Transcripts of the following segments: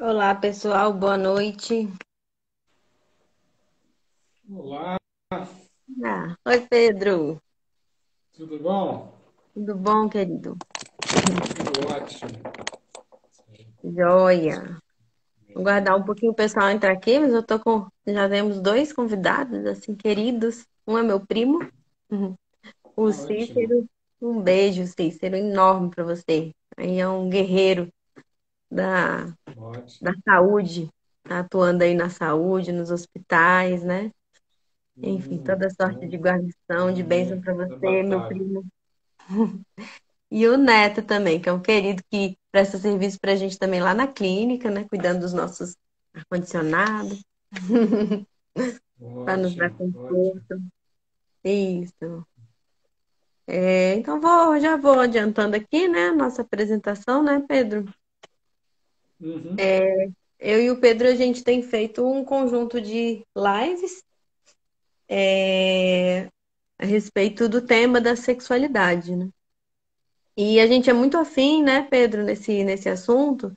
Olá, pessoal, boa noite. Olá, Oi, Pedro. tudo bom? Tudo bom, querido? Tudo ótimo. Joia. Vou guardar um pouquinho o pessoal entrar aqui, mas já temos dois convidados, assim, queridos. Um é meu primo, uhum, o Ah, ótimo, Cícero. Um beijo, Cícero, enorme para você. Aí é um guerreiro da, da ótimo. saúde, tá atuando aí na saúde, nos hospitais, né? Enfim, toda sorte de Então, guarnição, de bênção para na você, meu batalha. primo. E o Neto também, que é um querido que presta serviço para a gente também lá na clínica, né? Cuidando dos nossos ar-condicionados, para nos dar Ótimo, ótimo. conforto. Isso. Então já vou adiantando aqui, né? Nossa apresentação, né, Pedro? Uhum. É, eu e o Pedro, a gente tem feito um conjunto de lives a respeito do tema da sexualidade, né? E a gente é muito afim, né, Pedro, nesse assunto,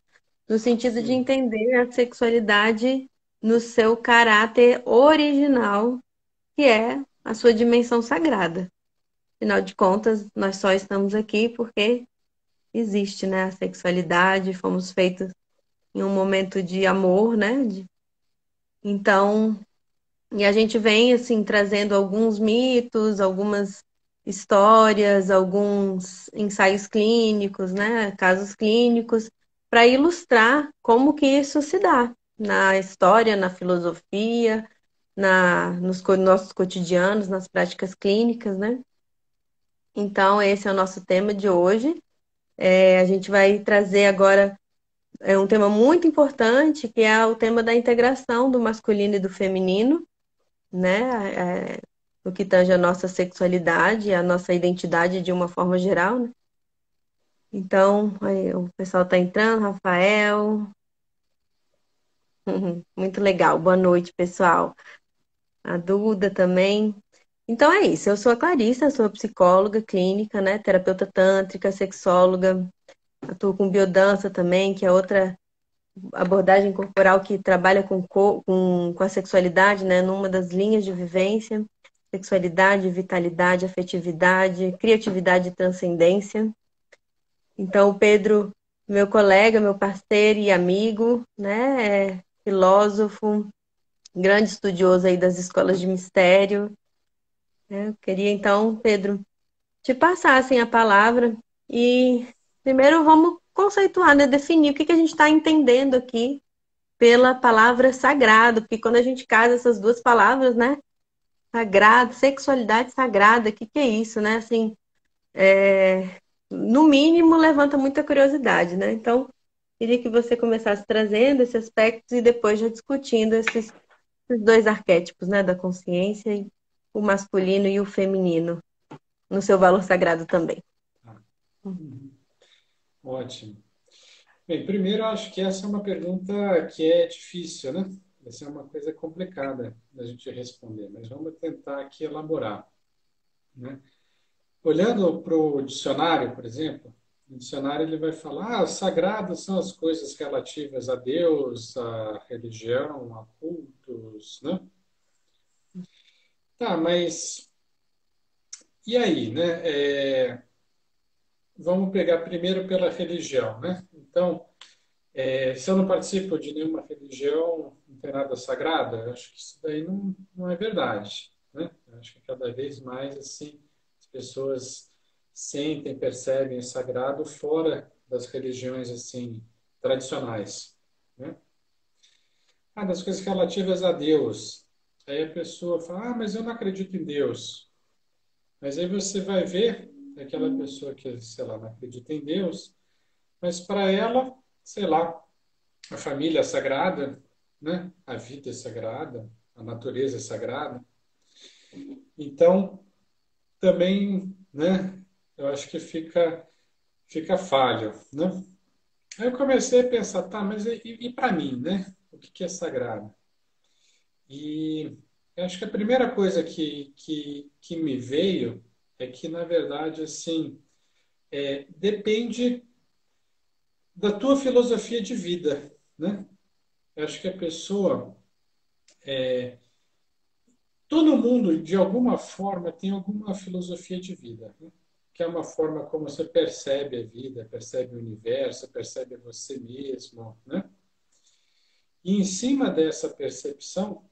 no sentido de Sim, entender a sexualidade no seu caráter original, que é a sua dimensão sagrada. Afinal de contas, nós só estamos aqui porque existe, né, a sexualidade, fomos feitos em um momento de amor, né? Então, e a gente vem assim trazendo alguns mitos, algumas histórias, alguns ensaios clínicos, né, casos clínicos, para ilustrar como que isso se dá na história, na filosofia, nos nossos cotidianos, nas práticas clínicas, né? Então, esse é o nosso tema de hoje. A gente vai trazer agora um tema muito importante, que é o tema da integração do masculino e do feminino, né? No que tange a nossa sexualidade, a nossa identidade de uma forma geral, né? Então, aí, o pessoal está entrando, Rafael. Muito legal. Boa noite, pessoal. A Duda também. Então é isso. Eu sou a Clarissa, sou psicóloga clínica, né? Terapeuta tântrica, sexóloga. Atuo com biodança também, que é outra abordagem corporal que trabalha com a sexualidade, né? Numa das linhas de vivência. Sexualidade, vitalidade, afetividade, criatividade e transcendência. Então, o Pedro, meu colega, meu parceiro e amigo, né? Filósofo, grande estudioso aí das escolas de mistério, né? Eu queria então, Pedro, te passar assim, a palavra e primeiro vamos conceituar, né? Definir o que que a gente está entendendo aqui pela palavra sagrado, porque quando a gente casa essas duas palavras, né? Sagrado, sexualidade sagrada, o que que é isso, né? Assim, no mínimo, levanta muita curiosidade, né? Então, queria que você começasse trazendo esses aspectos e depois já discutindo esses dois arquétipos, né? Da consciência, o masculino e o feminino, no seu valor sagrado também. tá. Uhum. Ótimo. Bem, primeiro, eu acho que essa é uma pergunta que é difícil, né? Essa é uma coisa complicada da gente responder, mas vamos tentar aqui elaborar, né? Olhando para o dicionário, por exemplo, o dicionário ele vai falar, sagradas são as coisas relativas a Deus, a religião, a cultos, né? Tá, mas e aí, né? Vamos pegar primeiro pela religião, né? Então, se eu não participo de nenhuma religião, não tem nada sagrado, eu acho que isso daí não é verdade, né? Eu acho que cada vez mais, assim, as pessoas sentem, percebem o sagrado fora das religiões, assim, tradicionais, né? Ah, das coisas relativas a Deus. Aí a pessoa fala, ah, mas eu não acredito em Deus. Mas aí você vai ver aquela pessoa que, sei lá, não acredita em Deus, mas para ela, sei lá, a família é sagrada, né? A vida é sagrada, a natureza é sagrada. Então, também, né? Eu acho que fica falho, né? Aí eu comecei a pensar, tá, mas e para mim, né? O que é sagrado? E eu acho que a primeira coisa que me veio é que, na verdade, assim, depende da tua filosofia de vida, né? Eu acho que a pessoa, todo mundo, de alguma forma, tem alguma filosofia de vida, né? Que é uma forma como você percebe a vida, percebe o universo, percebe você mesmo, né? E em cima dessa percepção,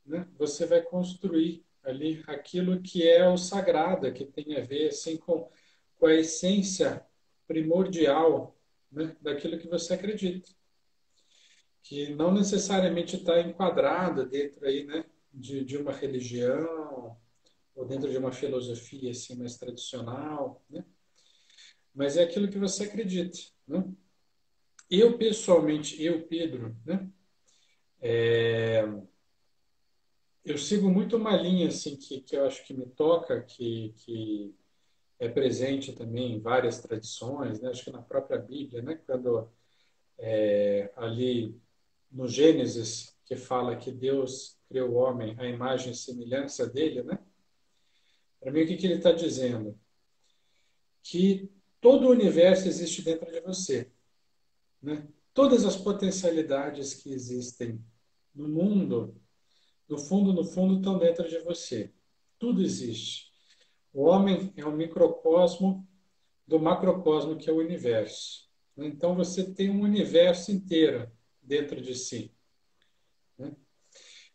né, você vai construir ali aquilo que é o sagrado, que tem a ver assim com a essência primordial, né, daquilo que você acredita, que não necessariamente está enquadrada dentro aí, né, de uma religião ou dentro de uma filosofia assim mais tradicional, né, mas é aquilo que você acredita, né? Eu pessoalmente, eu Pedro, né, eu sigo muito uma linha assim que eu acho que me toca, que é presente também em várias tradições, né? Acho que na própria Bíblia, né? Quando ali no Gênesis, que fala que Deus criou o homem à imagem e semelhança dele, né? Para mim, o que ele está dizendo? Que todo o universo existe dentro de você, né? Todas as potencialidades que existem no mundo, no fundo, estão dentro de você. Tudo existe. O homem é um microcosmo do macrocosmo que é o universo. Então você tem um universo inteiro dentro de si, né?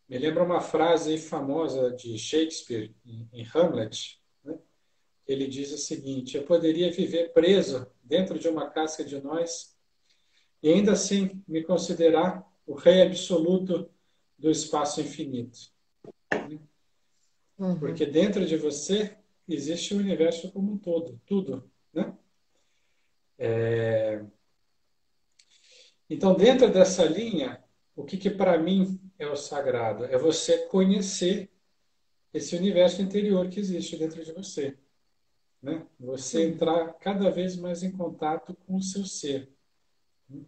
Me lembra uma frase famosa de Shakespeare em Hamlet, né? Ele diz o seguinte: eu poderia viver preso dentro de uma casca de nós e ainda assim me considerar o rei absoluto do espaço infinito, né? Uhum. Porque dentro de você existe o universo como um todo, tudo, né? Então, dentro dessa linha, o que para mim é o sagrado? É você conhecer esse universo interior que existe dentro de você, né? Você Uhum. entrar cada vez mais em contato com o seu ser, né?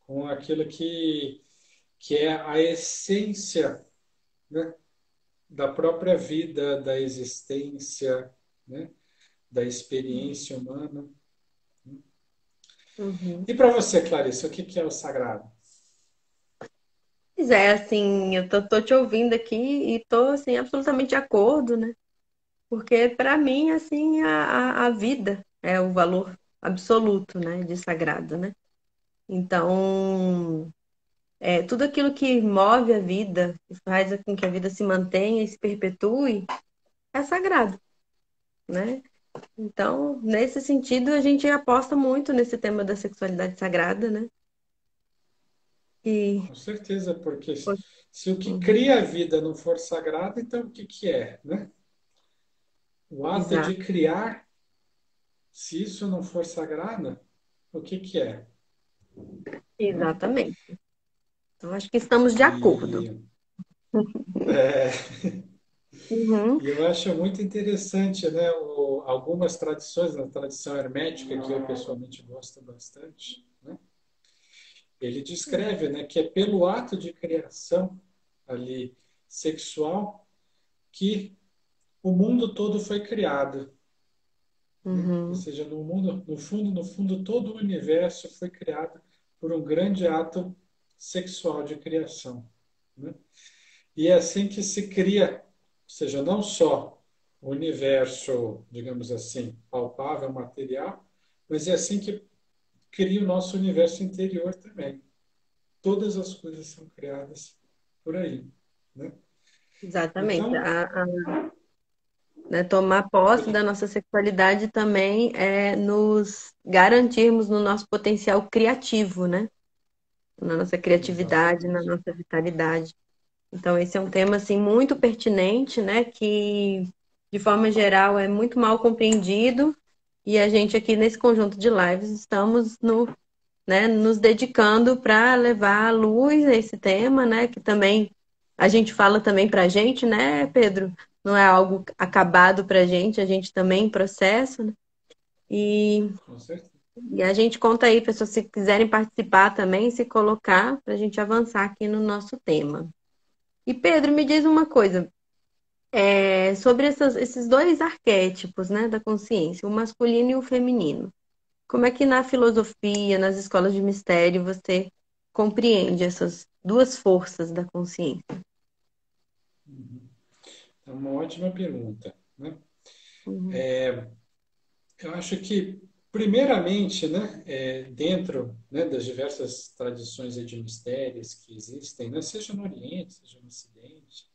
Com aquilo que é a essência, né, da própria vida, da existência, né, da experiência humana. Uhum. E para você, Clarice, o que é o sagrado? Pois é, assim, eu tô te ouvindo aqui e tô, assim, absolutamente de acordo, né? Porque para mim, assim, a vida é o valor absoluto, né, de sagrado, né? Então, tudo aquilo que move a vida, que faz com que a vida se mantenha e se perpetue, é sagrado, né? Então, nesse sentido, a gente aposta muito nesse tema da sexualidade sagrada, né? E, Com certeza, porque poxa, se o que uhum, cria a vida não for sagrado, então o que é, né? O ato de exato, criar, se isso não for sagrado, o que é, né? exatamente. Então, acho que estamos de acordo. E, é, Uhum, e eu acho muito interessante, né? Algumas tradições, na tradição hermética, que eu pessoalmente gosto bastante, né? Ele descreve, né, que é pelo ato de criação ali sexual que o mundo todo foi criado, né? Ou uhum, seja, no mundo, no fundo, todo o universo foi criado por um grande ato sexual de criação, né? E é assim que se cria, ou seja, não só o universo, digamos assim, palpável, material, mas é assim que cria o nosso universo interior também. Todas as coisas são criadas por aí, né? exatamente. Então, Né, tomar posse da pode, nossa sexualidade também é nos garantirmos no nosso potencial criativo, né? Na nossa criatividade, na exatamente. nossa vitalidade. Então, esse é um tema assim muito pertinente, né? Que de forma geral é muito mal compreendido e a gente aqui nesse conjunto de lives estamos no, né, nos dedicando para levar à luz esse tema, né? Que também a gente fala também para a gente, né, Pedro? Não é algo acabado para a gente também em processo, né? E, Com certeza. e a gente conta aí, pessoas, se quiserem participar também, se colocar para a gente avançar aqui no nosso tema. E Pedro, me diz uma coisa, sobre esses dois arquétipos, né, da consciência, o masculino e o feminino. Como é que na filosofia, nas escolas de mistério, você compreende duas forças da consciência? Uhum. É uma ótima pergunta, né? Uhum, Eu acho que, primeiramente, né, dentro, né, das diversas tradições aí de mistérios que existem, né, seja no Oriente, seja no Ocidente,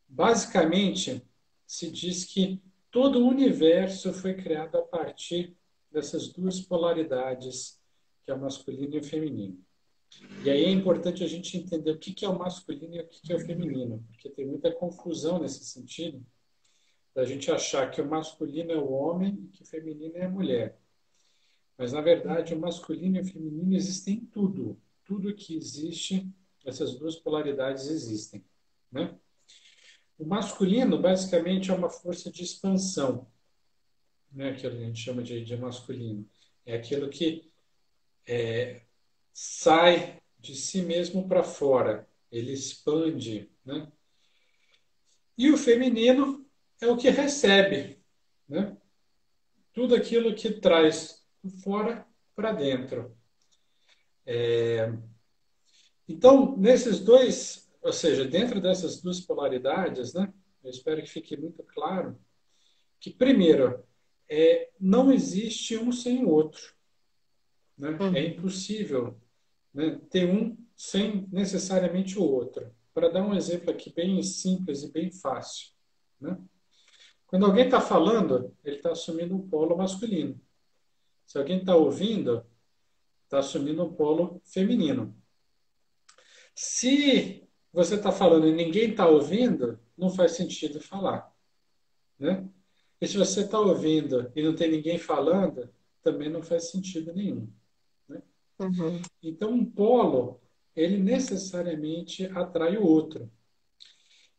basicamente se diz que todo o universo foi criado a partir dessas duas polaridades, que é o masculino e o feminino. E aí é importante a gente entender o que que é o masculino e o que que é o feminino, porque tem muita confusão nesse sentido, da gente achar que o masculino é o homem e que o feminino é a mulher. Mas, na verdade, o masculino e o feminino existem em tudo. Tudo que existe, essas duas polaridades existem, né? O masculino, basicamente, é uma força de expansão, né? Aquilo que a gente chama de masculino. É aquilo que sai de si mesmo para fora. Ele expande, né? E o feminino é o que recebe, né? Tudo aquilo que traz de fora para dentro. Então, nesses dois, ou seja, dentro dessas duas polaridades, né, eu espero que fique muito claro que, primeiro, não existe um sem o outro. Né? É uhum, impossível, né, ter um sem necessariamente o outro. Para dar um exemplo aqui bem simples e bem fácil. Né? Quando alguém está falando, ele está assumindo um polo masculino. Se alguém está ouvindo, está assumindo um polo feminino. Se você está falando e ninguém está ouvindo, não faz sentido falar, né? E se você está ouvindo e não tem ninguém falando, também não faz sentido nenhum, né? uhum, Então, um polo, ele necessariamente atrai o outro.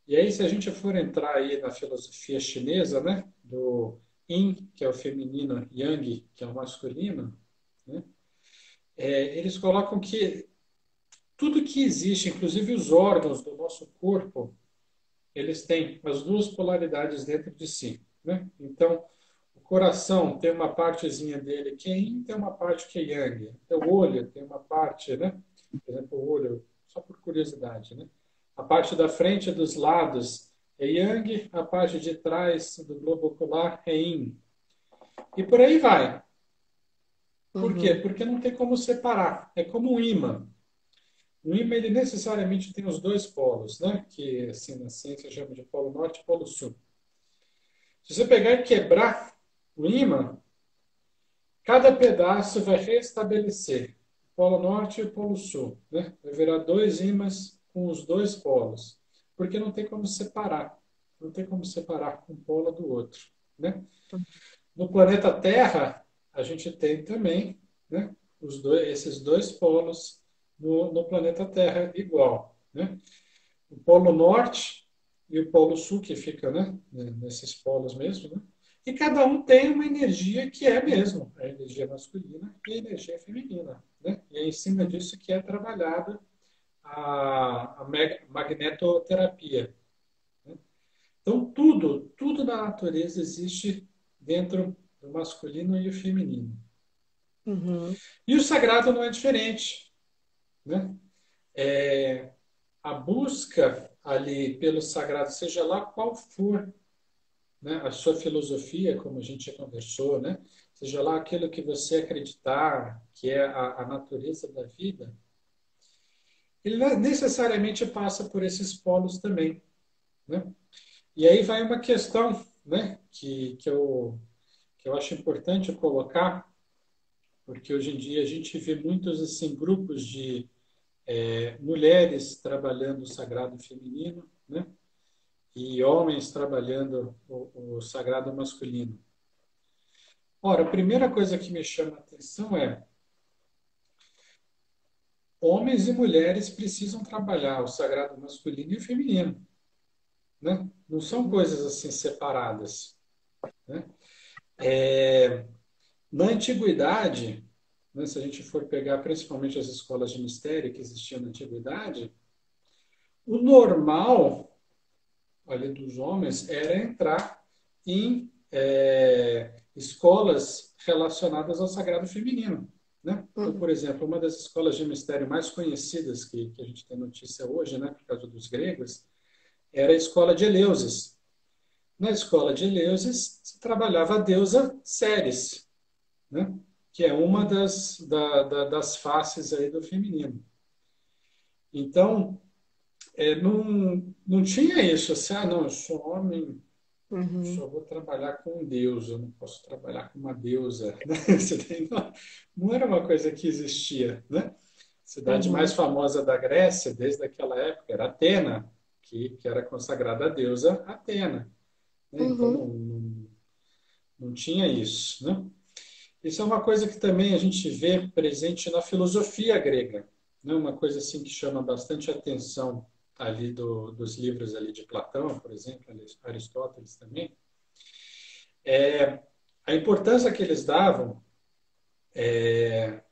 E aí, se a gente for entrar aí na filosofia chinesa, né, do Yin, que é o feminino, Yang, que é o masculino, né, eles colocam que tudo que existe, inclusive os órgãos do nosso corpo, eles têm as duas polaridades dentro de si, né? Então, o coração tem uma partezinha dele que é yin, tem uma parte que é yang. O olho tem uma parte, né? Por exemplo, o olho, só por curiosidade, né? A parte da frente e dos lados é yang, a parte de trás do globo ocular é yin. E por aí vai. Por quê? uhum, Porque não tem como separar. É como um ímã. O ímã, ele necessariamente tem os dois polos, né? Que assim, na ciência chama de polo norte e polo sul. Se você pegar e quebrar o ímã, cada pedaço vai restabelecer o polo norte e o polo sul, né? Vai virar dois ímãs com os dois polos, porque não tem como separar, não tem como separar um polo do outro, né? No planeta Terra, a gente tem também, né, esses dois polos no planeta Terra igual, né? O polo norte e o polo sul, que fica, né, nesses polos mesmo, né? E cada um tem uma energia que é mesmo a energia masculina e a energia feminina, né? E é em cima disso que é trabalhada a magnetoterapia, né? Então, tudo na natureza existe dentro do masculino e o feminino. uhum, E o sagrado não é diferente, né? É, a busca ali pelo sagrado, seja lá qual for, né, a sua filosofia, como a gente já conversou, né, seja lá aquilo que você acreditar que é a natureza da vida, ele necessariamente passa por esses polos também, né? E aí vai uma questão, né, que eu acho importante colocar, porque hoje em dia a gente vê muitos assim grupos de mulheres trabalhando o sagrado feminino, né? E homens trabalhando o sagrado masculino. Ora, a primeira coisa que me chama a atenção é homens e mulheres precisam trabalhar o sagrado masculino e o feminino, né? Não são uhum, coisas assim separadas, né? É, na antiguidade, né, se a gente for pegar principalmente as escolas de mistério que existiam na antiguidade, o normal ali dos homens era entrar em escolas relacionadas ao sagrado feminino. né? Então, Uhum. por exemplo, uma das escolas de mistério mais conhecidas que a gente tem notícia hoje, né, por causa dos gregos, era a escola de Eleusis. Na escola de Eleusis se trabalhava a deusa Ceres, né? Que é uma das faces aí do feminino. Então, não tinha isso, assim, ah, não, eu sou homem, Uhum. só vou trabalhar com um deus, eu não posso trabalhar com uma deusa, né? Isso daí não era uma coisa que existia, né? A cidade mais Uhum. famosa da Grécia, desde aquela época, era Atena, que era consagrada à deusa Atena, né? Então, Uhum. não tinha isso, né? Isso é uma coisa que também a gente vê presente na filosofia grega, né? Uma coisa assim que chama bastante atenção ali dos livros ali de Platão, por exemplo, Aristóteles também, é a importância que eles davam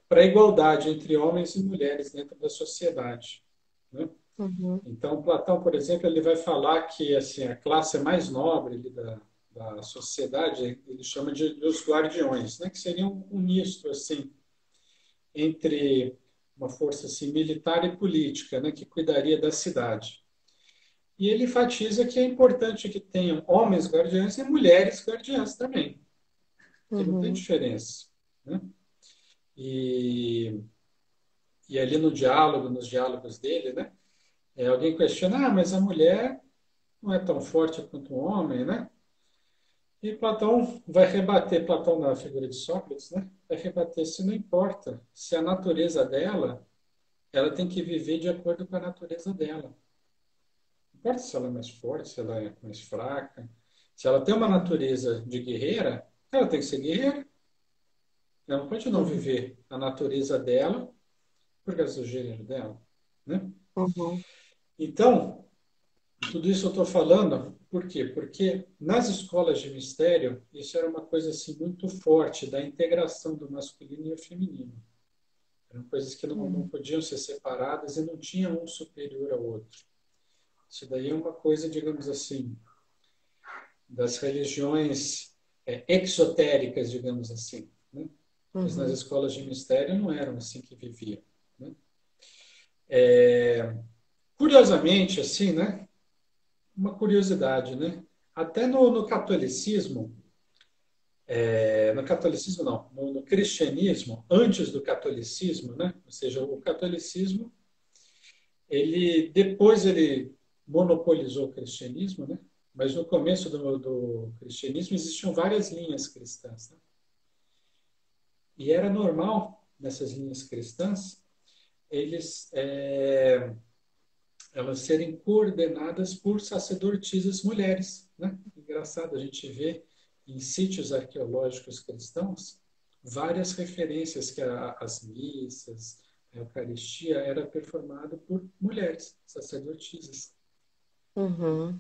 para a igualdade entre homens e mulheres dentro da sociedade, né? Uhum. Então, Platão, por exemplo, ele vai falar que assim a classe mais nobre ali da sociedade ele chama de os guardiões, né? Que seriam um misto assim entre uma força assim, militar e política, né? Que cuidaria da cidade. E ele enfatiza que é importante que tenham homens guardiães e mulheres guardiãs também, que não tem Uhum. diferença, né? E, e ali no diálogo, nos diálogos dele, né? Alguém questiona, ah, mas a mulher não é tão forte quanto o homem, né? E Platão vai rebater, Platão na figura de Sócrates, né? Vai rebater se não importa, se a natureza dela, ela tem que viver de acordo com a natureza dela. Não importa se ela é mais forte, se ela é mais fraca. Se ela tem uma natureza de guerreira, ela tem que ser guerreira. Ela não pode não Uhum. viver a natureza dela por causa do gênero dela, né? Uhum. Então, tudo isso eu estou falando, por quê? Porque nas escolas de mistério, isso era uma coisa assim muito forte da integração do masculino e o feminino. Eram coisas que não Uhum. podiam ser separadas e não tinham um superior ao outro. Isso daí é uma coisa, digamos assim, das religiões exotéricas, digamos assim, né? Mas nas Uhum. escolas de mistério não eram assim que viviam, né? Curiosamente, assim, né? Uma curiosidade, né? Até no catolicismo, no catolicismo não, no cristianismo, antes do catolicismo, né? Ou seja, o catolicismo, depois ele monopolizou o cristianismo, né? Mas no começo do cristianismo existiam várias linhas cristãs, né? E era normal nessas linhas cristãs eles elas serem coordenadas por sacerdotisas mulheres, né? Engraçado a gente vê em sítios arqueológicos cristãos várias referências que as missas, a Eucaristia era performada por mulheres, sacerdotisas. Uhum.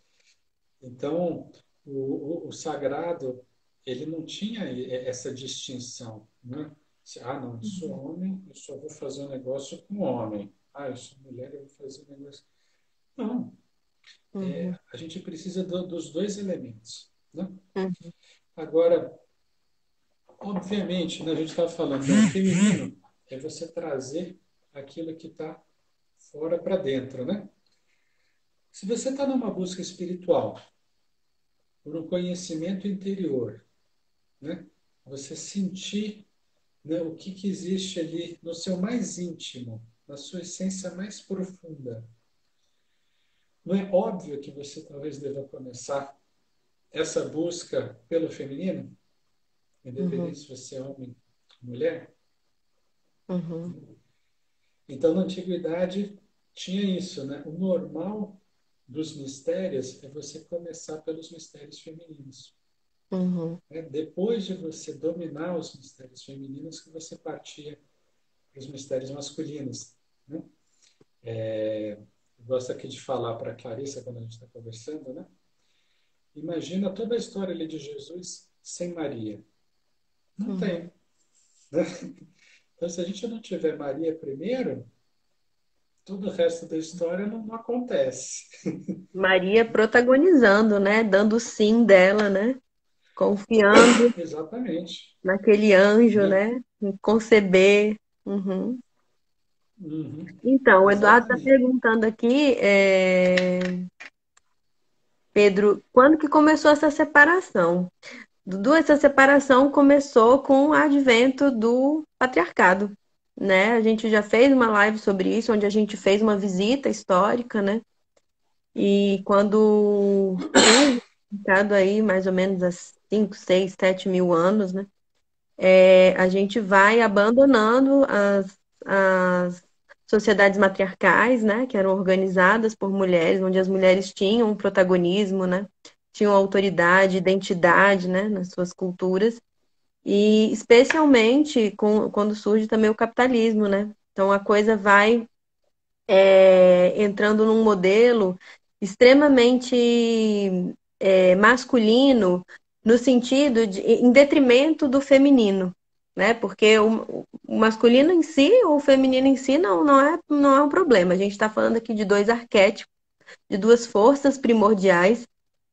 Então, o sagrado, ele não tinha essa distinção, né? Ah, não, eu sou homem, eu só vou fazer um negócio com homem. Ah, eu sou mulher, eu vou fazer um negócio. Não, Uhum. a gente precisa dos dois elementos, né? Uhum. Agora, obviamente, né, a gente estava falando, né, feminino é você trazer aquilo que está fora para dentro, né? Se você está numa busca espiritual, por um conhecimento interior, né? Você sentir, né, o que existe ali no seu mais íntimo, na sua essência mais profunda. Não é óbvio que você talvez deva começar essa busca pelo feminino, independente Uhum. se você é homem ou mulher? Uhum. Então, na antiguidade, tinha isso, né? O normal dos mistérios é você começar pelos mistérios femininos. Uhum. Né? Depois de você dominar os mistérios femininos, que você partia para os mistérios masculinos, né? Eu gosto aqui de falar para a Clarissa, quando a gente está conversando, né? Imagina toda a história ali de Jesus sem Maria. Não tem, Uhum. né? Então, se a gente não tiver Maria primeiro, todo o resto da história não acontece. Maria protagonizando, né? Dando o sim dela, né? Confiando Exatamente. naquele anjo, Né? né? Em conceber. Uhum. Uhum. Então, o Eduardo está Exatamente. perguntando aqui, Pedro, quando que começou essa separação? Dudu, essa separação começou com o advento do patriarcado, né? A gente já fez uma live sobre isso, onde a gente fez uma visita histórica, né? E quando surge o patriarcado aí, mais ou menos há 5, 6, 7 mil anos, né? A gente vai abandonando as sociedades matriarcais, né, que eram organizadas por mulheres, onde as mulheres tinham um protagonismo, né, tinham autoridade, identidade, né, nas suas culturas, e especialmente quando surge também o capitalismo, né? Então a coisa vai entrando num modelo extremamente masculino, no sentido de, em detrimento do feminino, né? Porque o masculino em si, ou o feminino em si, não é um problema. A gente está falando aqui de dois arquétipos, de duas forças primordiais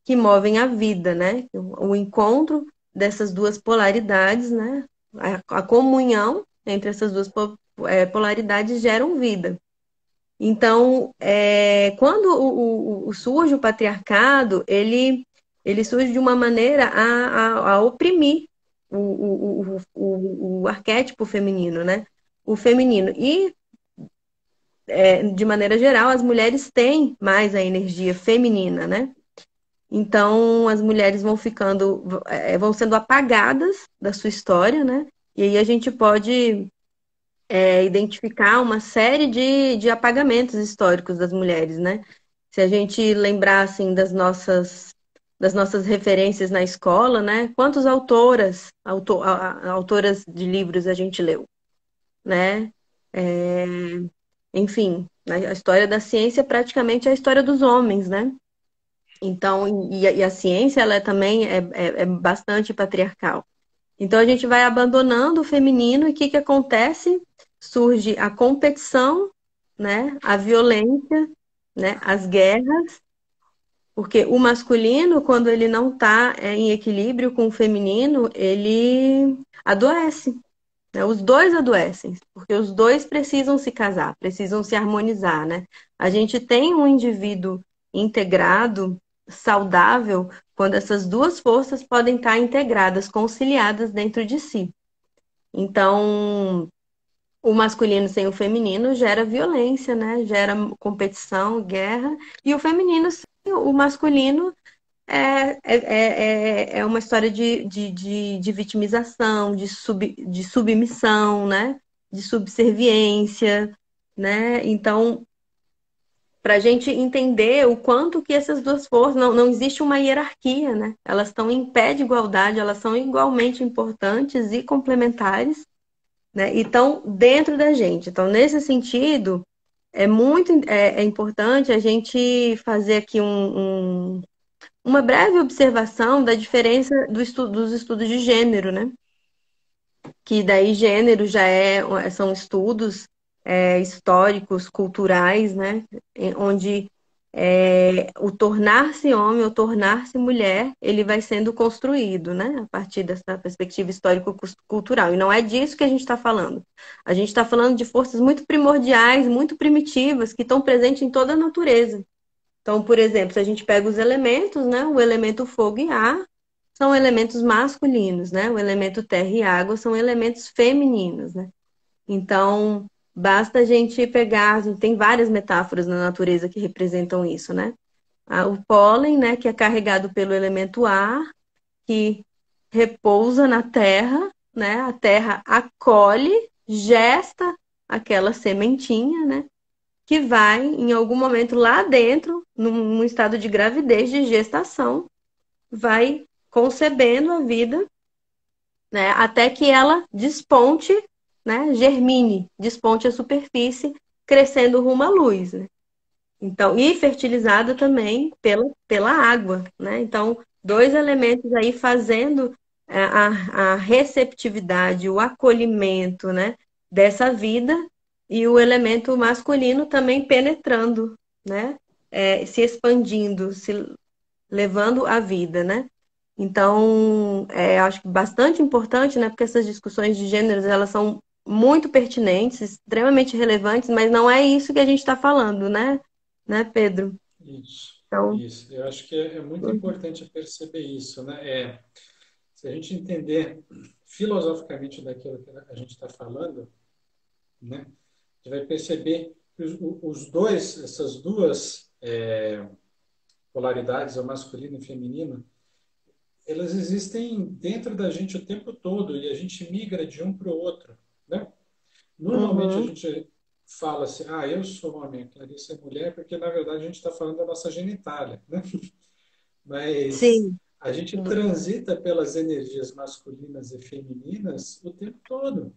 que movem a vida, né? O encontro dessas duas polaridades, né? A comunhão entre essas duas polaridades geram vida. Então, quando surge o patriarcado, ele surge de uma maneira a oprimir o arquétipo feminino, né? O feminino. E, de maneira geral, as mulheres têm mais a energia feminina, né? Então, as mulheres vão ficando, vão sendo apagadas da sua história, né? E aí a gente pode identificar uma série de apagamentos históricos das mulheres, né? Se a gente lembrar, assim, das nossas referências na escola, né? Quantas autoras de livros a gente leu, né? É, enfim, a história da ciência praticamente é a história dos homens, né? Então, e a ciência, ela também é bastante patriarcal. Então a gente vai abandonando o feminino e o que que acontece? Surge a competição, né? A violência, né? As guerras, porque o masculino, quando ele não está em equilíbrio com o feminino, ele adoece, né? Os dois adoecem, porque os dois precisam se casar, precisam se harmonizar, né? A gente tem um indivíduo integrado, saudável, quando essas duas forças podem estar integradas, conciliadas dentro de si. Então, o masculino sem o feminino gera violência, né? Gera competição, guerra, e o feminino sem o masculino é uma história de vitimização, de submissão, né? De subserviência, né? Então, para a gente entender o quanto que essas duas forças, não existe uma hierarquia, né? Elas estão em pé de igualdade, elas são igualmente importantes e complementares, né? E estão dentro da gente. Então, nesse sentido, é importante a gente fazer aqui uma breve observação da diferença dos estudos de gênero, né? Que daí gênero são estudos históricos, culturais, né? Onde o tornar-se homem ou tornar-se mulher, ele vai sendo construído, né? A partir dessa perspectiva histórico-cultural. E não é disso que a gente está falando. A gente está falando de forças muito primordiais, muito primitivas, que estão presentes em toda a natureza. Então, por exemplo, se a gente pega os elementos, né? O elemento fogo e ar são elementos masculinos, né? O elemento terra e água são elementos femininos, né? Então, basta a gente pegar, a gente tem várias metáforas na natureza que representam isso, né? O pólen, né, que é carregado pelo elemento ar, que repousa na terra, né? A terra acolhe, gesta aquela sementinha, né? Que vai, em algum momento lá dentro, num estado de gravidez, de gestação, vai concebendo a vida, né, até que ela desponte, né, germine, desponte a superfície, crescendo rumo à luz, né? Então, e fertilizada também pela água, né? Então, dois elementos aí fazendo a receptividade, o acolhimento, né, dessa vida e o elemento masculino também penetrando, né, se expandindo, se levando a vida, né? Então, acho que bastante importante, né? Porque essas discussões de gêneros, elas são muito pertinentes, extremamente relevantes, mas não é isso que a gente está falando, né, Pedro? Isso, Então, isso. Eu acho que é muito importante perceber isso, né? Se a gente entender filosoficamente daquilo que a gente está falando, né? A gente vai perceber que essas duas polaridades, o masculino e o feminino, elas existem dentro da gente o tempo todo e a gente migra de um para o outro, né? Normalmente a uhum, gente fala assim, eu sou homem, a Clarice é mulher, porque na verdade a gente está falando da nossa genitália, né? Mas sim, a gente transita pelas energias masculinas e femininas o tempo todo,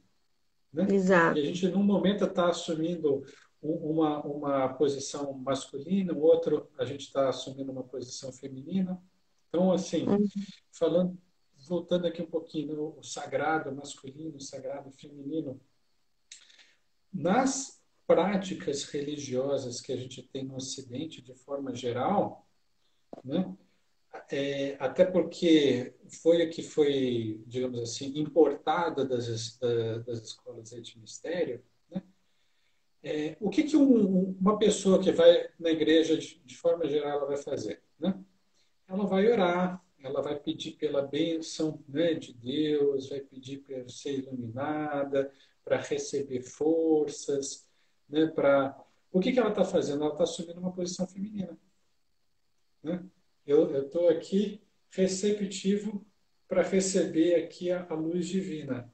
né? E a exato. gente, num momento, está assumindo uma posição masculina, o outro, a gente está assumindo uma posição feminina. Então, assim, Uhum, falando, voltando aqui um pouquinho, o sagrado masculino, o sagrado feminino, nas práticas religiosas que a gente tem no Ocidente, de forma geral, né? Até porque foi a que foi, digamos assim, importada das escolas de mistério, né? O que que uma pessoa que vai na igreja, de forma geral, ela vai fazer, né? Ela vai orar, ela vai pedir pela bênção, né, de Deus, vai pedir para ser iluminada, para receber forças, né, para... O que que ela está fazendo? Ela está assumindo uma posição feminina, né? Eu estou aqui receptivo para receber aqui a luz divina.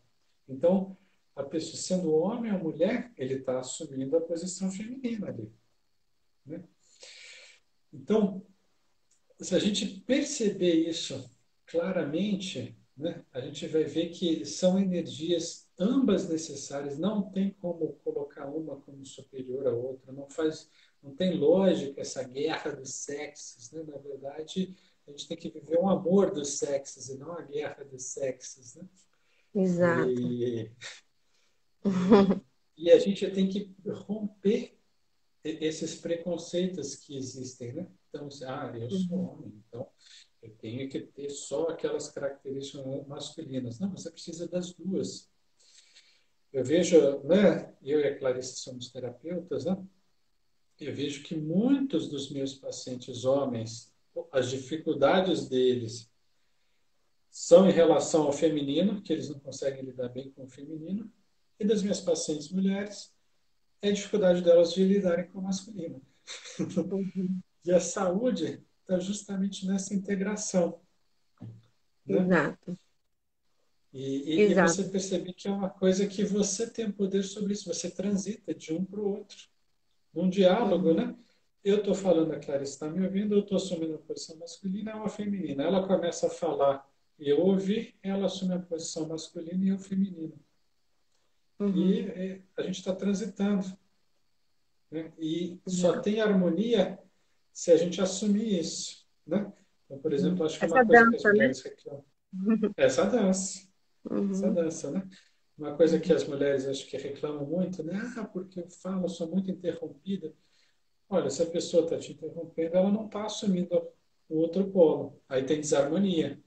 Então, a pessoa, sendo homem ou mulher, ele está assumindo a posição feminina ali, né? Então, se a gente perceber isso claramente, né, a gente vai ver que são energias ambas necessárias, não tem como colocar uma como superior à outra, não tem lógica essa guerra dos sexos, né? Na verdade, a gente tem que viver um amor dos sexos e não a guerra dos sexos, né? exato. E, e, e a gente tem que romper esses preconceitos que existem, né? Então, eu sou Uhum, homem, então eu tenho que ter só aquelas características masculinas. Não, você precisa das duas. Eu vejo, né? Eu e a Clarice somos terapeutas, né? Eu vejo que muitos dos meus pacientes homens, as dificuldades deles são em relação ao feminino, que eles não conseguem lidar bem com o feminino, e das minhas pacientes mulheres, é a dificuldade delas de lidarem com o masculino. uhum, E a saúde está justamente nessa integração, né? exato, E você exato. perceber que é uma coisa que você tem poder sobre isso, você transita de um para o outro, num diálogo, Uhum, né? Eu estou falando, a Clarice está me ouvindo, eu estou assumindo a posição masculina ou a feminina. Ela começa a falar e eu ouvi, ela assume a posição masculina e eu feminina. E uhum, a gente está transitando, né? E só exato. tem harmonia se a gente assumir isso, né? Então, por exemplo, acho que Essa uma coisa que as dança, né? mulheres reclamam é essa dança. Essa Uhum, dança, né? Uma coisa que uhum, as mulheres acho que reclamam muito, né? Porque eu falo, sou muito interrompida. Olha, se a pessoa está te interrompendo, ela não está assumindo o outro polo. Aí tem desarmonia.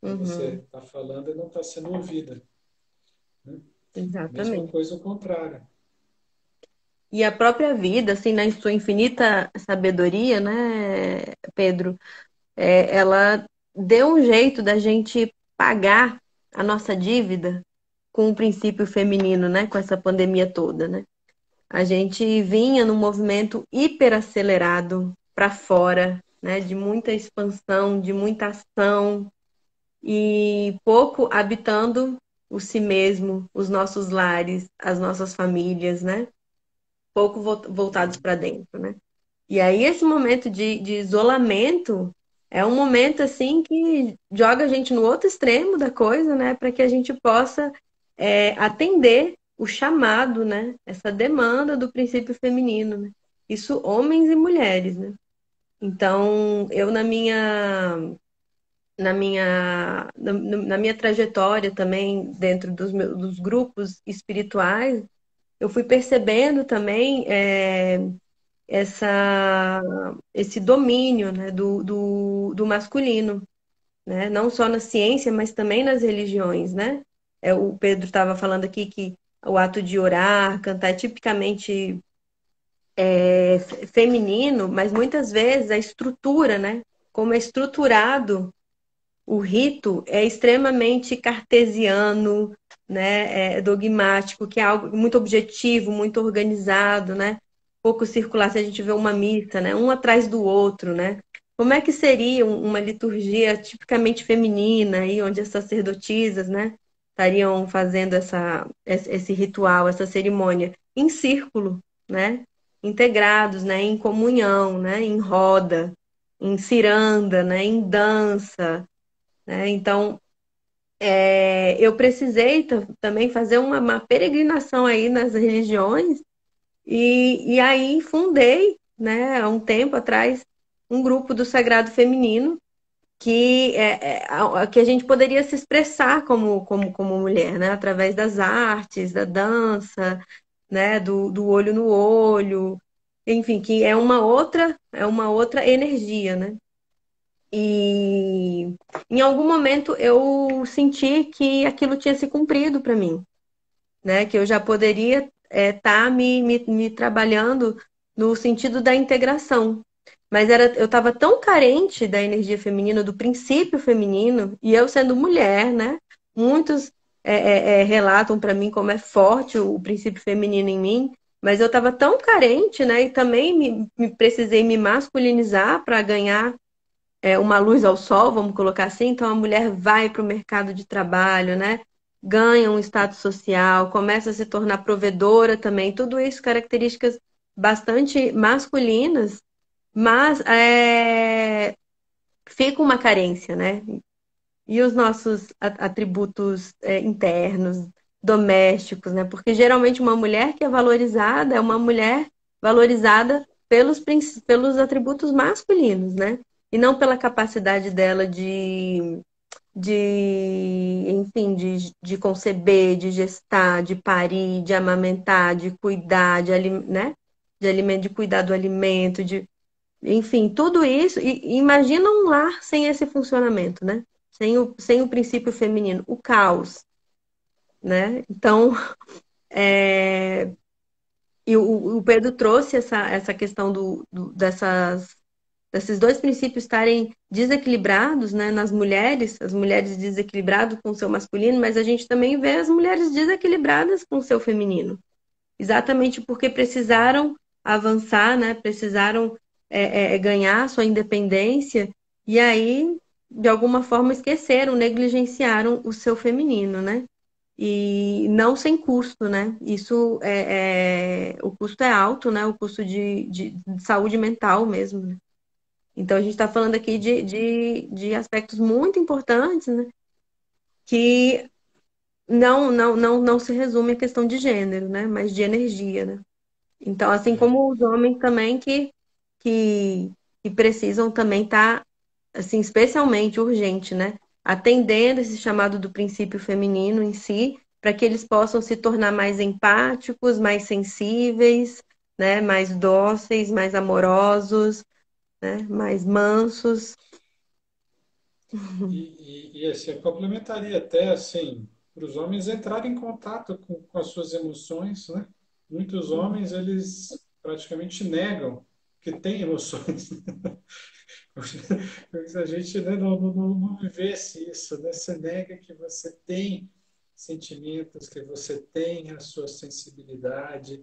Né? Você uhum, está falando e não está sendo ouvida. Né? Mesma exatamente. coisa o contrário. E a própria vida, assim, na sua infinita sabedoria, né, Pedro, ela deu um jeito da gente pagar a nossa dívida com o princípio feminino, né, com essa pandemia toda, né? A gente vinha num movimento hiperacelerado para fora, né, de muita expansão, de muita ação e pouco habitando o si mesmo, os nossos lares, as nossas famílias, né? Pouco voltados para dentro, né? E aí esse momento de isolamento é um momento assim que joga a gente no outro extremo da coisa, né? Para que a gente possa atender o chamado, né? Essa demanda do princípio feminino, né? Isso homens e mulheres, né? Então, eu na minha trajetória também dentro dos grupos espirituais, eu fui percebendo também esse domínio, né, do masculino, né? Não só na ciência, mas também nas religiões, né? O Pedro estava falando aqui que o ato de orar, cantar é tipicamente feminino, mas muitas vezes a estrutura, né? Como é estruturado o rito é extremamente cartesiano, né? É dogmático, que é algo muito objetivo, muito organizado, né? Pouco circular, se a gente vê uma missa, né? Um atrás do outro, né? Como é que seria uma liturgia tipicamente feminina, aí, onde as sacerdotisas, né, estariam fazendo esse ritual, essa cerimônia em círculo, né? Integrados, né? Em comunhão, né? Em roda, em ciranda, né? Em dança, né? Então, eu precisei também fazer uma peregrinação aí nas religiões e aí fundei, né, há um tempo atrás, um grupo do Sagrado Feminino que a gente poderia se expressar como mulher, né, através das artes, da dança, né, do olho no olho, enfim, que é uma outra energia, né? E em algum momento eu senti que aquilo tinha se cumprido para mim, né? Que eu já poderia estar me trabalhando no sentido da integração. Mas eu estava tão carente da energia feminina, do princípio feminino, e eu sendo mulher, né? Muitos relatam para mim como é forte o princípio feminino em mim, mas eu estava tão carente, né? E também precisei me masculinizar para ganhar uma luz ao sol, vamos colocar assim. Então a mulher vai para o mercado de trabalho, né? Ganha um status social, começa a se tornar provedora também. Tudo isso características bastante masculinas, mas fica uma carência, né? E os nossos atributos internos, domésticos, né? Porque geralmente uma mulher que é valorizada é uma mulher valorizada pelos atributos masculinos, né? E não pela capacidade dela enfim, de conceber, de gestar, de parir, de amamentar, de cuidar, né? De cuidar do alimento, enfim, tudo isso. E imagina um lar sem esse funcionamento, né? Sem o princípio feminino, o caos, né? Então, é, e o Pedro trouxe essa questão desses dois princípios estarem desequilibrados, né, nas mulheres, as mulheres desequilibradas com o seu masculino, mas a gente também vê as mulheres desequilibradas com o seu feminino, exatamente porque precisaram avançar, né, precisaram ganhar sua independência, e aí, de alguma forma, esqueceram, negligenciaram o seu feminino, né? E não sem custo, né? Isso o custo é alto, né? O custo de saúde mental mesmo, né? Então, a gente está falando aqui de aspectos muito importantes, né? Que não se resume à questão de gênero, né? Mas de energia, né? Então, assim É, como os homens também que, que precisam também estar, assim, especialmente urgente, né? Atendendo esse chamado do princípio feminino em si, para que eles possam se tornar mais empáticos, mais sensíveis, né? Mais dóceis, mais amorosos, né? Mais mansos. e assim, eu complementaria até assim, para os homens entrarem em contato com as suas emoções, né? Muitos homens, eles praticamente negam que têm emoções. Como se a gente, né, não vivesse isso, né? Você nega que você tem sentimentos, que você tem a sua sensibilidade,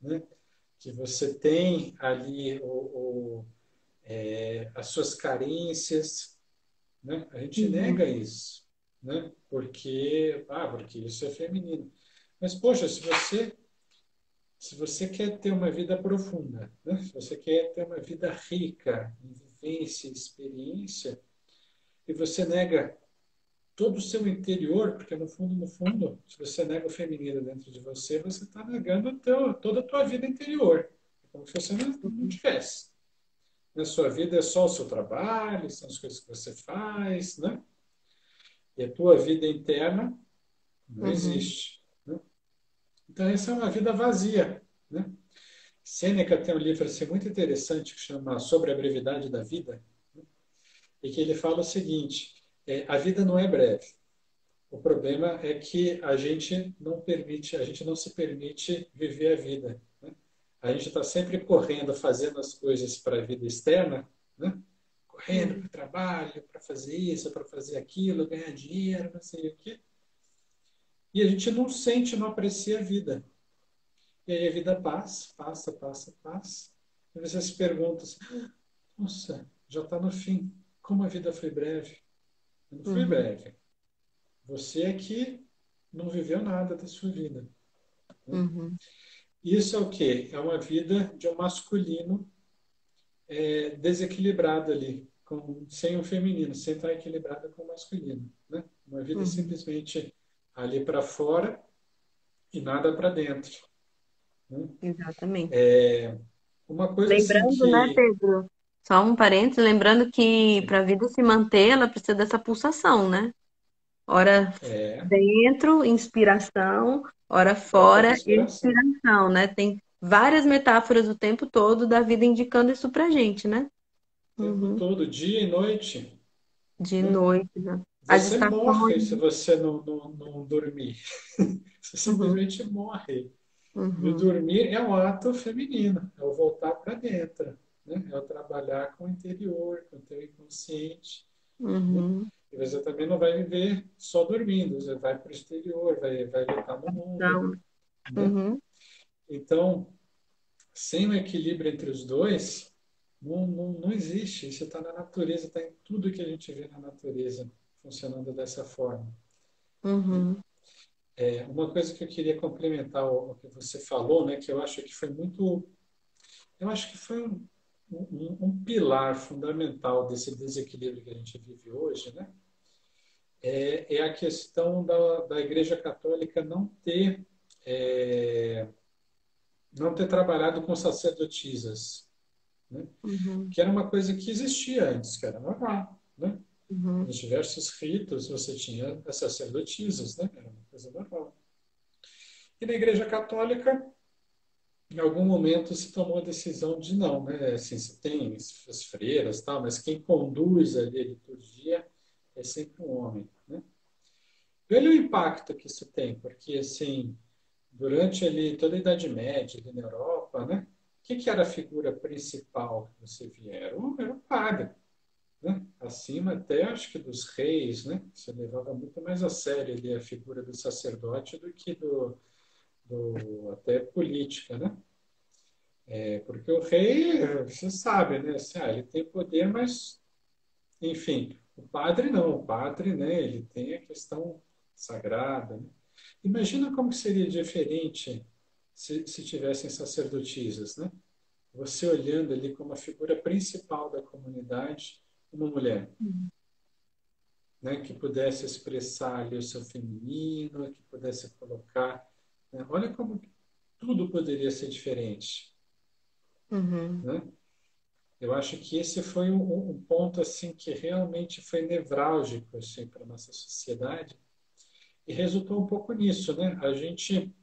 né? Que você tem ali as suas carências, né? A gente nega Uhum, isso, né? Porque isso é feminino. Mas poxa, se você quer ter uma vida profunda, né? Se você quer ter uma vida rica em vivência e experiência, e você nega todo o seu interior, porque no fundo, se você nega o feminino dentro de você, você está negando toda a tua vida interior. É como se você não tivesse. Na sua vida é só o seu trabalho, são as coisas que você faz, né? E a tua vida interna não uhum, existe, né? Então, essa é uma vida vazia, né? Sêneca tem um livro assim, muito interessante que chama Sobre a Brevidade da Vida, e que ele fala o seguinte: a vida não é breve, O problema é que a gente não permite, a gente não se permite viver a vida, né? A gente está sempre correndo, fazendo as coisas para a vida externa, né? Correndo para Uhum. o trabalho, para fazer isso, para fazer aquilo, ganhar dinheiro, não sei o quê. E a gente não sente, não aprecia a vida. E aí a vida passa, passa, passa, passa. E você se pergunta assim, nossa, já está no fim. Como a vida foi breve. Não foi Uhum. breve. Você é que não viveu nada da sua vida, né? Uhum. Isso é o quê? É uma vida de um masculino desequilibrado ali, sem o feminino, sem estar equilibrado com o masculino, né? Uma vida Uhum. simplesmente ali para fora e nada para dentro, né? Exatamente. Uma coisa assim Lembrando, né, que Pedro? Só um parênteses, lembrando que para a vida se manter, ela precisa dessa pulsação, né? Ora é dentro, inspiração, ora a própria fora, inspiração. expiração, né? Tem várias metáforas o tempo todo da vida indicando isso pra gente, né? O tempo Uhum. todo, dia e noite, De né? noite, né? As Você estações. morre se você não dormir. Você Uhum. simplesmente morre. E o Uhum. dormir é um ato feminino, é o voltar para dentro, né? É o trabalhar com o interior, com o teu inconsciente, né? Uhum. E você também não vai viver só dormindo, você vai para o exterior, vai lutar no mundo, Então, né? uhum. Então, sem o equilíbrio entre os dois, não existe. Isso está na natureza, está em tudo que a gente vê na natureza funcionando dessa forma, né? Uhum. Uma coisa que eu queria complementar o que você falou, né, que eu acho que foi muito, eu acho que foi um pilar fundamental desse desequilíbrio que a gente vive hoje, né, é a questão da Igreja Católica é, não ter trabalhado com sacerdotisas, né, Uhum. que era uma coisa que existia antes, que era normal, né? Uhum. Nos diversos ritos você tinha as sacerdotisas, né? Era uma coisa normal. E na Igreja Católica em algum momento se tomou a decisão de não, né? Assim, se tem as freiras, tal, mas quem conduz ali a liturgia é sempre um homem, né? E olha o impacto que isso tem, porque assim, durante ali toda a Idade Média ali na Europa, né? O que era a figura principal que você via? Era o padre, né? Acima até acho que dos reis, né? Você levava muito mais a sério ali a figura do sacerdote do que do até política, né? Porque o rei, você sabe, né? Assim, ele tem poder, mas, enfim, o padre não. O padre, né? Ele tem a questão sagrada, né? Imagina como seria diferente se tivessem sacerdotisas, né? Você olhando ali como a figura principal da comunidade, uma mulher, né? Que pudesse expressar ali o seu feminino, que pudesse colocar, né? Olha como tudo poderia ser diferente, Uhum. né? Eu acho que esse foi um ponto assim que realmente foi nevrálgico assim, para a nossa sociedade e resultou um pouco nisso, né? A gente,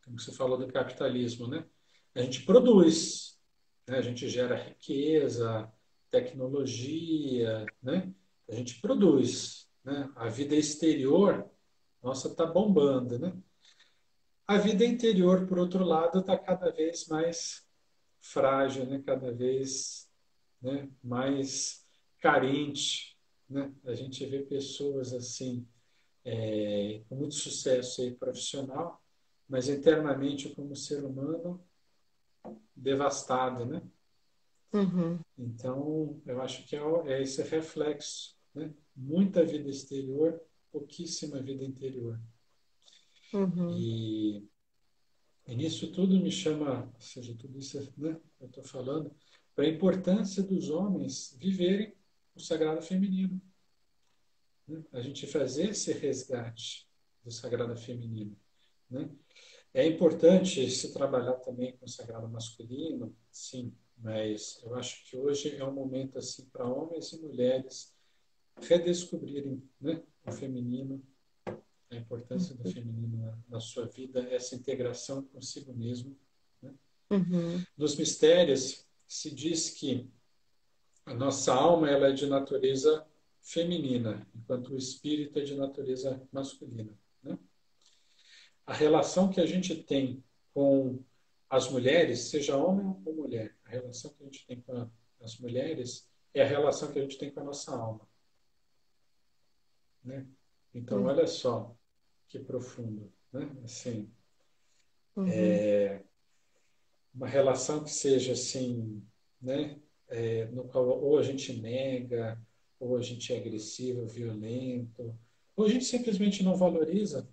como você falou do capitalismo, né? A gente produz, né? A gente gera riqueza, tecnologia, né? A gente produz, né? A vida exterior, nossa, está bombando, né? A vida interior, por outro lado, está cada vez mais frágil, né? Cada vez, né, mais carente, né? A gente vê pessoas assim com muito sucesso aí profissional, mas internamente como ser humano devastado, né? Uhum. Então eu acho que é esse reflexo, né? Muita vida exterior, pouquíssima vida interior. Uhum. E, e nisso tudo me chama, ou seja, tudo isso, né? Eu estou falando para a importância dos homens viverem o sagrado feminino, né? A gente fazer esse resgate do sagrado feminino, né? É importante se trabalhar também com o sagrado masculino, sim, mas eu acho que hoje é um momento assim para homens e mulheres redescobrirem, né, o feminino, a importância do feminino na sua vida, essa integração consigo mesmo, né? Uhum. Nos mistérios se diz que a nossa alma ela é de natureza feminina, enquanto o espírito é de natureza masculina, né? A relação que a gente tem com as mulheres, seja homem ou mulher, a relação que a gente tem com as mulheres é a relação que a gente tem com a nossa alma, né? Então, olha só que profundo, né? Assim, Uhum, uma relação que seja assim, né? No qual ou a gente nega, ou a gente é agressivo, violento, ou a gente simplesmente não valoriza.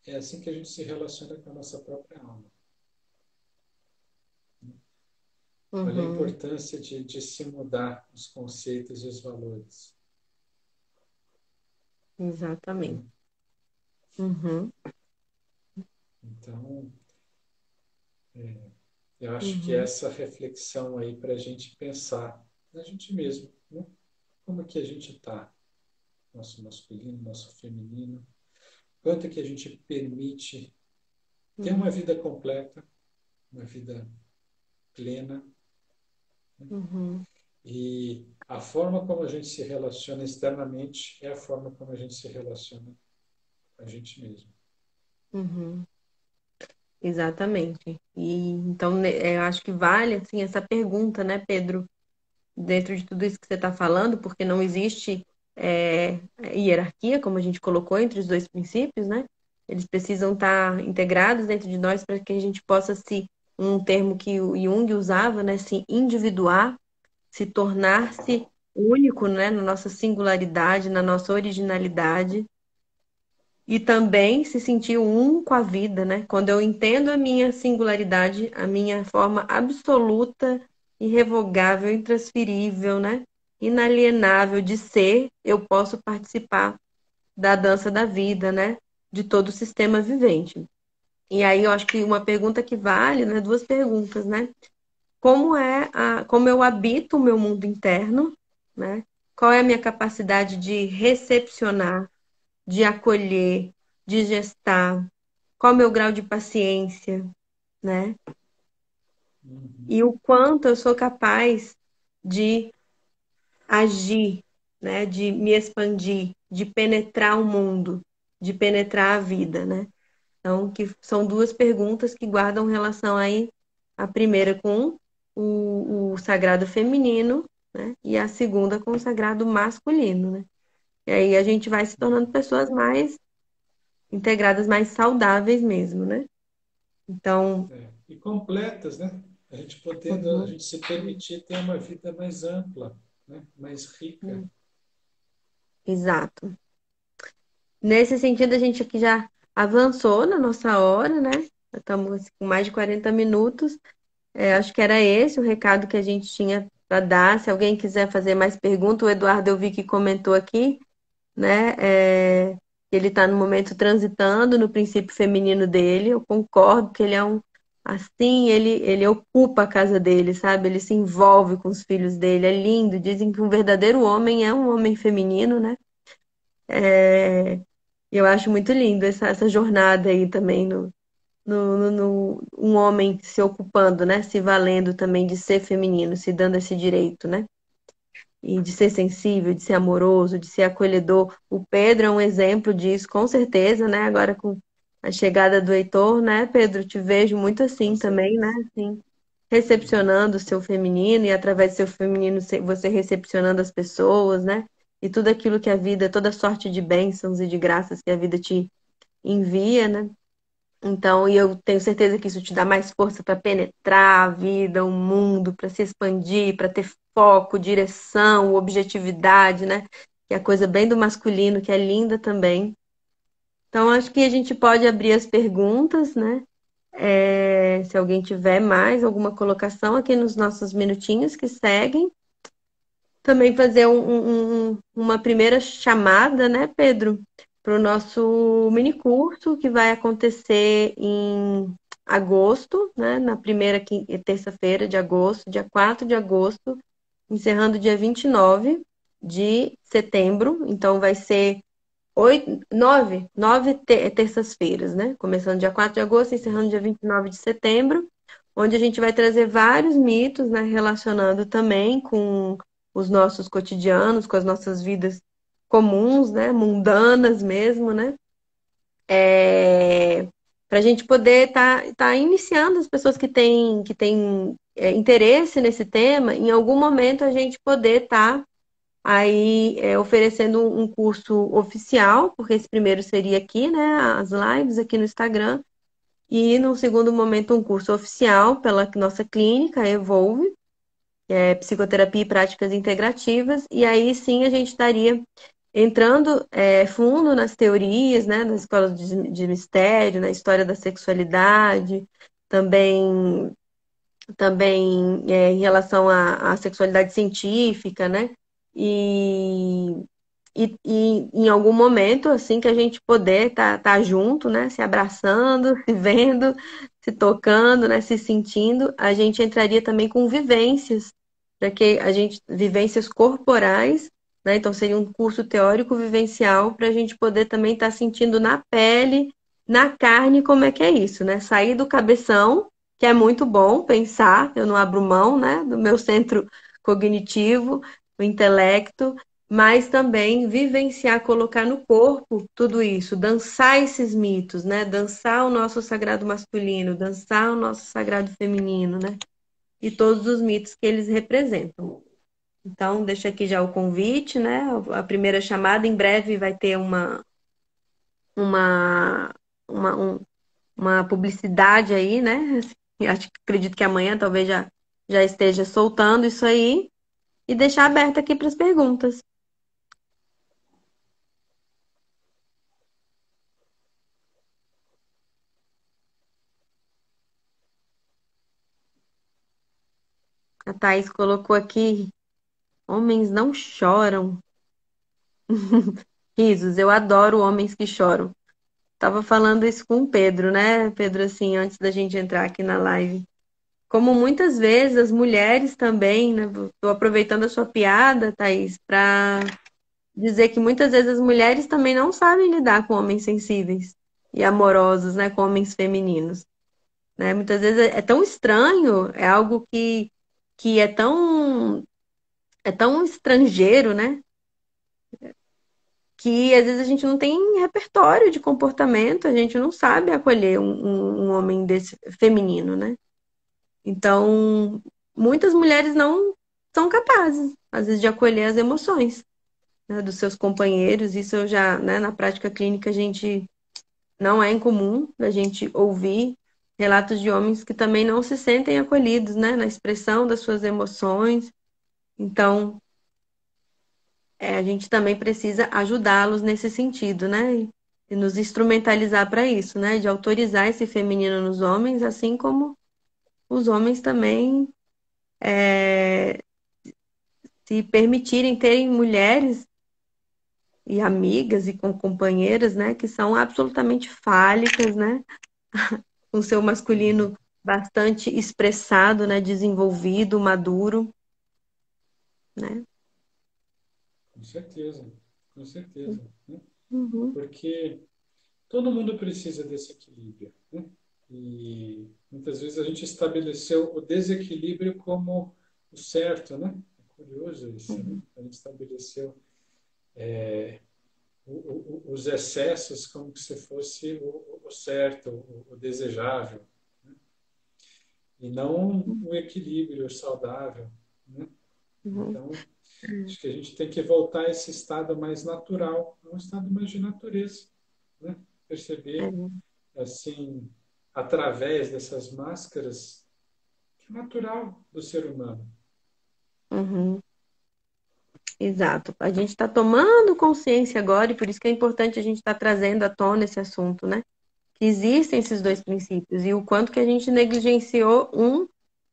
É assim que a gente se relaciona com a nossa própria alma. Olha a uhum, importância de se mudar os conceitos e os valores, né? exatamente. Uhum, Então, eu acho que uhum, essa reflexão aí para a gente pensar na gente mesmo, né? Como é que a gente está? Nosso masculino, nosso feminino. Quanto é que a gente permite ter uma uhum, vida completa, uma vida plena, né? uhum, E a forma como a gente se relaciona externamente é a forma como a gente se relaciona com a gente mesmo. uhum. Exatamente. E então eu acho que vale assim essa pergunta, né, Pedro, dentro de tudo isso que você está falando, porque não existe hierarquia, como a gente colocou entre os dois princípios, né? Eles precisam estar integrados dentro de nós para que a gente possa se, um termo que o Jung usava, né, se individuar, se tornar-se único, né, na nossa singularidade, na nossa originalidade. E também se sentir um com a vida, né? Quando eu entendo a minha singularidade, a minha forma absoluta, irrevogável, intransferível, né? Inalienável de ser, eu posso participar da dança da vida, né? De todo o sistema vivente. E aí eu acho que uma pergunta que vale, né? Duas perguntas, né? Como eu habito o meu mundo interno, né? Qual é a minha capacidade de recepcionar, de acolher, de gestar, qual é o meu grau de paciência, né? Uhum. E o quanto eu sou capaz de agir, né? De me expandir, de penetrar o mundo, de penetrar a vida, né? Então, que são duas perguntas que guardam relação aí, a primeira com o sagrado feminino, né? E a segunda com o sagrado masculino, né? E aí a gente vai se tornando pessoas mais integradas, mais saudáveis mesmo, né? Então, E completas, né? A gente podendo, a uhum, gente se permitir ter uma vida mais ampla, né? Mais rica. uhum, exato. Nesse sentido, a gente aqui já avançou na nossa hora, né? Já estamos com mais de 40 minutos. Acho que era esse o recado que a gente tinha para dar. Se alguém quiser fazer mais perguntas, o Eduardo eu vi que comentou aqui, né? Ele está no momento transitando no princípio feminino dele. Eu concordo que ele é um assim, ele ocupa a casa dele, sabe? Ele se envolve com os filhos dele. É lindo. Dizem que um verdadeiro homem é um homem feminino, né? Eu acho muito lindo essa jornada aí também um homem se ocupando, né? Se valendo também de ser feminino, se dando esse direito, né? E de ser sensível, de ser amoroso, de ser acolhedor. O Pedro é um exemplo disso, com certeza, né? Agora com a chegada do Heitor, né, Pedro? Te vejo muito Com assim também, né? certeza. Assim, Uhum. recepcionando o seu feminino e através do seu feminino você recepcionando as pessoas, né? E tudo aquilo que a vida, toda sorte de bênçãos e de graças que a vida te envia, né? Então, e eu tenho certeza que isso te dá mais força para penetrar a vida, o mundo, para se expandir, para ter foco, direção, objetividade, né? Que é a coisa bem do masculino, que é linda também. Então, acho que a gente pode abrir as perguntas, né? Se alguém tiver mais alguma colocação aqui nos nossos minutinhos que seguem. Também fazer uma primeira chamada, né, Pedro, para o nosso mini curso que vai acontecer em agosto, né, na primeira terça-feira de agosto, dia 4 de agosto, encerrando dia 29 de setembro. Então vai ser nove terças-feiras, né? Começando dia 4 de agosto, encerrando Isso. dia 29 de setembro, onde a gente vai trazer vários mitos, né, relacionando também com os nossos cotidianos, com as nossas vidas comuns, né? Mundanas mesmo, né? Para a gente poder tá iniciando as pessoas que têm interesse nesse tema, em algum momento a gente poder estar aí oferecendo um curso oficial, porque esse primeiro seria aqui, né? As lives aqui no Instagram, e no segundo momento um curso oficial pela nossa clínica, a Evolve, Psicoterapia e Práticas Integrativas, e aí sim a gente estaria entrando fundo nas teorias, né, nas escolas de mistério, na história da sexualidade, também, também em relação à sexualidade científica, né, e, e em algum momento, assim, que a gente poder tá junto, né, se abraçando, se vendo, se tocando, né, se sentindo, a gente entraria também com vivências, para que a gente, vivências corporais, né, então seria um curso teórico vivencial para a gente poder também estar sentindo na pele, na carne, como é que é isso, né, sair do cabeção, que é muito bom pensar, eu não abro mão, né, do meu centro cognitivo, o intelecto, mas também vivenciar, colocar no corpo tudo isso, dançar esses mitos, né? Dançar o nosso sagrado masculino, dançar o nosso sagrado feminino, né? E todos os mitos que eles representam. Então, deixa aqui já o convite, né? A primeira chamada, em breve vai ter uma, uma, um- uma publicidade aí, né? Acredito que amanhã talvez já esteja soltando isso aí e deixar aberto aqui para as perguntas. A Thaís colocou aqui: homens não choram. Risos, eu adoro homens que choram. Tava falando isso com o Pedro, né, Pedro, assim, antes da gente entrar aqui na live. Como muitas vezes as mulheres também, né? Tô aproveitando a sua piada, Thaís, para dizer que muitas vezes as mulheres também não sabem lidar com homens sensíveis e amorosos, né, com homens femininos, né? Muitas vezes é tão estranho, é algo que é tão estrangeiro, né? Que às vezes a gente não tem repertório de comportamento, a gente não sabe acolher um homem desse feminino, né? Então, muitas mulheres não são capazes, às vezes, de acolher as emoções, né, dos seus companheiros. Isso eu já, né, na prática clínica, a gente não é incomum a gente ouvir relatos de homens que também não se sentem acolhidos, né, na expressão das suas emoções. Então, a gente também precisa ajudá-los nesse sentido, né? E nos instrumentalizar para isso, né? De autorizar esse feminino nos homens, assim como os homens também se permitirem terem mulheres e amigas e com companheiras, né? Que são absolutamente fálicas, né? Com seu Uhum. masculino bastante expressado, né? Desenvolvido, maduro, né? Com certeza, com certeza, né? Uhum, Porque todo mundo precisa desse equilíbrio, né? E muitas vezes a gente estabeleceu o desequilíbrio como o certo, né? É curioso isso, né? uhum, A gente estabeleceu os excessos como se fosse o certo, o desejável, né? E não o equilíbrio saudável, né? uhum, Então, acho que a gente tem que voltar a esse estado mais natural, um estado mais de natureza, né? Perceber, uhum, assim, através dessas máscaras, que é natural do ser humano. uhum. Exato. A gente está tomando consciência agora, e por isso que é importante a gente estar trazendo à tona esse assunto, né? Que existem esses dois princípios, e o quanto que a gente negligenciou um,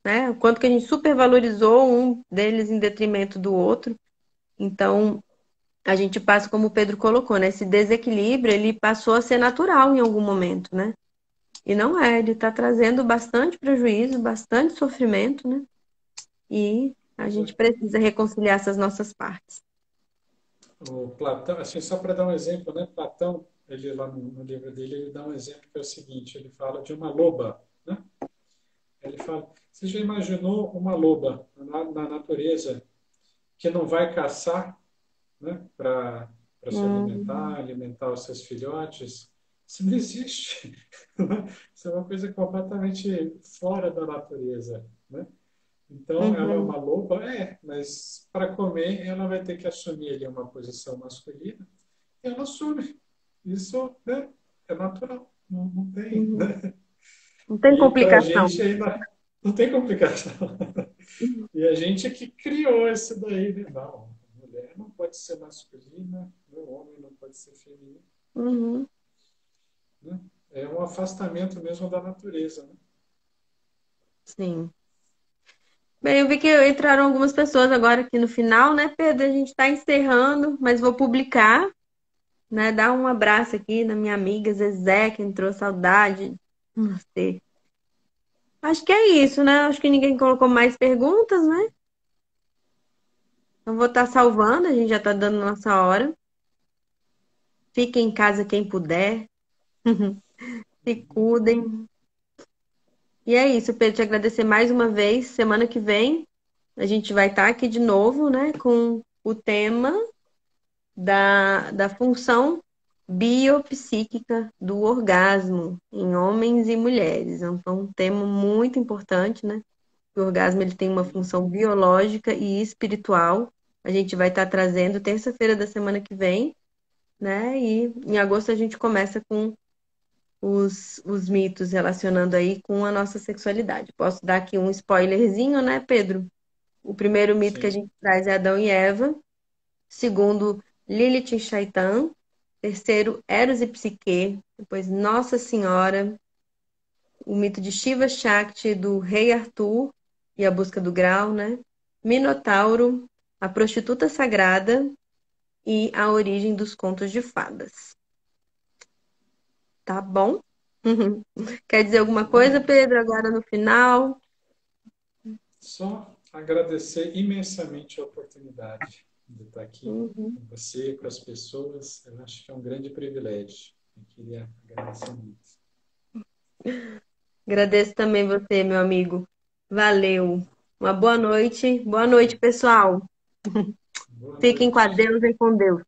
né? O quanto que a gente supervalorizou um deles em detrimento do outro. Então, a gente passa, como o Pedro colocou, né? Esse desequilíbrio, ele passou a ser natural em algum momento, né? E não é, ele está trazendo bastante prejuízo, bastante sofrimento, né? E a Pois gente é. precisa reconciliar essas nossas partes. O Platão, assim, só para dar um exemplo, né? Platão, ele lá no livro dele, ele dá um exemplo que é o seguinte, ele fala de uma loba, né? Ele fala, você já imaginou uma loba na natureza que não vai caçar, né, para se alimentar, Hum, alimentar os seus filhotes. Isso não existe. Né? Isso é uma coisa completamente fora da natureza, né? Então, ela é uhum, uma loba? É, mas para comer, ela vai ter que assumir ali uma posição masculina. E ela assume. Isso, né, é natural, não tem. uhum. Né? Não tem E para a complicação. gente ainda não tem complicação. E a gente é que criou isso daí, né? Não, a mulher não pode ser masculina, o homem não pode ser feminino. Uhum, Né? É um afastamento mesmo da natureza. Né? sim. Bem, eu vi que entraram algumas pessoas agora aqui no final, né, Pedro? A gente está encerrando, mas vou publicar, né? Dar um abraço aqui na minha amiga Zezé, que entrou saudade. Nossa. Acho que é isso, né? Acho que ninguém colocou mais perguntas, né? Então vou estar salvando, a gente já está dando nossa hora. Fique em casa quem puder. Se cuidem. E é isso, Pedro, te agradecer mais uma vez. Semana que vem a gente vai estar aqui de novo, né? Com o tema da função biopsíquica do orgasmo em homens e mulheres. Então, um tema muito importante, né? O orgasmo ele tem uma função biológica e espiritual. A gente vai estar trazendo terça-feira da semana que vem, né? E em agosto a gente começa com os mitos relacionando aí com a nossa sexualidade. Posso dar aqui um spoilerzinho, né, Pedro? O primeiro mito que a Sim. gente traz é Adão e Eva. Segundo, Lilith e Shaitan. Terceiro, Eros e Psique. Depois, Nossa Senhora. O mito de Shiva Shakti, do Rei Arthur e a busca do grau, né? Minotauro, a prostituta sagrada e a origem dos contos de fadas. Tá bom? Quer dizer alguma coisa, Bom, Pedro, agora no final? só agradecer imensamente a oportunidade de estar aqui Uhum. com você, com as pessoas. Eu acho que é um grande privilégio. Eu queria agradecer muito. Agradeço também você, meu amigo. Valeu. Uma boa noite. Boa noite, pessoal. Boa Fiquem com a noite. Deus e com Deus.